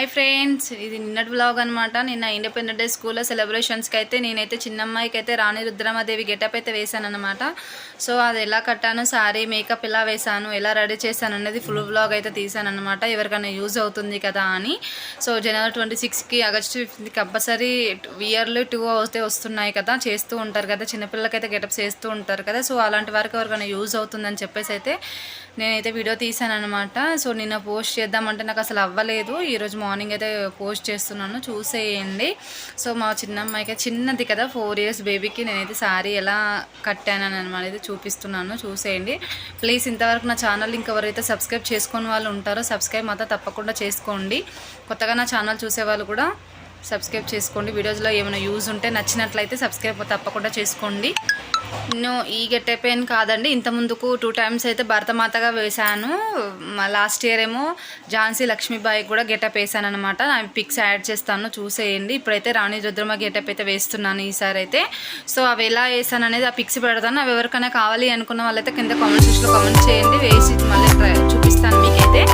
Hi friends, ఇది నిన్నటి blog అనమాట. నిన్న ఇండిపెండెంట్ డే స్కూల్లో సెలబ్రేషన్స్కి అయితే నేనైతే చిన్నమ్మాయికి అయితే రాణి రుద్రమాదేవి గెటప్ అయితే వేశాను అనమాట. సో అది ఎలా కట్టాను, సారీ మేకప్ ఎలా వేశాను, ఎలా రెడీ చేశాను అనేది ఫుల్ బ్లాగ్ అయితే తీసాను అనమాట. ఎవరికైనా యూజ్ అవుతుంది కదా అని. సో జనవరి 26కి ఆగస్టు 15కి కంపల్సరీ ఇయర్లీ 2 అయితే వస్తున్నాయి కదా, చేస్తూ ఉంటారు కదా, చిన్నపిల్లలకైతే గెటప్స్ వేస్తూ ఉంటారు కదా. సో అలాంటి వారికి ఎవరికైనా యూజ్ అవుతుందని చెప్పేసి అయితే నేనైతే వీడియో తీసాను అనమాట. సో నిన్న పోస్ట్ చేద్దామంటే నాకు అసలు అవ్వలేదు. ఈరోజు మార్నింగ్ అయితే పోస్ట్ చేస్తున్నాను, చూసేయండి. సో మా చిన్నమ్మాయికి చిన్నది కదా, 4 ఇయర్స్ బేబీకి నేనైతే శారీ ఎలా కట్టానని అనేది చూపిస్తున్నాను, చూసేయండి ప్లీజ్. ఇంతవరకు నా ఛానల్ ఇంకెవరైతే సబ్స్క్రైబ్ చేసుకుని వాళ్ళు ఉంటారో సబ్స్క్రైబ్ మాత్రం తప్పకుండా చేసుకోండి. కొత్తగా నా ఛానల్ చూసేవాళ్ళు కూడా సబ్స్క్రైబ్ చేసుకోండి. వీడియోస్లో ఏమైనా యూజ్ ఉంటే నచ్చినట్లయితే సబ్స్క్రైబ్ తప్పకుండా చేసుకోండి. నేను ఈ గెటప్ ఏం కాదండి, ఇంత ముందుకు 2 టైమ్స్ అయితే భరతమాతగా వేశాను. లాస్ట్ ఇయర్ ఏమో ఝాన్సీ లక్ష్మీబాయి కూడా గెటప్ వేసాను అనమాట. పిక్స్ యాడ్ చేస్తాను, చూసేయండి. ఇప్పుడైతే రాణి రుద్రమ గెటప్ అయితే వేస్తున్నాను ఈసారి అయితే. సో అవి ఎలా వేసాను అనేది ఆ పిక్స్ పెడతాను. అవి ఎవరికైనా కావాలి అనుకున్న వాళ్ళైతే కింద కామెంట్ సెక్షన్లో కామెంట్ చేయండి, వేసి మళ్ళీ చూపిస్తాను మీకైతే.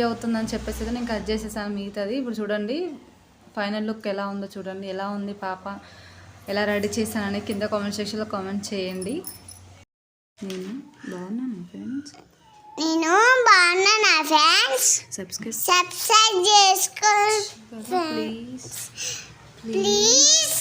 అవుతుందని చెప్పేసి అయితే నేను కట్ చేసేసాను మిగతాది. ఇప్పుడు చూడండి ఫైనల్ లుక్ ఎలా ఉందో చూడండి. ఎలా ఉంది పాప, ఎలా రెడీ చేశానని కింద కామెంట్ సెక్షన్లో కామెంట్ చేయండి. నేను బాగున్నాను ఫ్రెండ్స్. సబ్స్క్రైబ్ చేసుకోండి ప్లీజ్.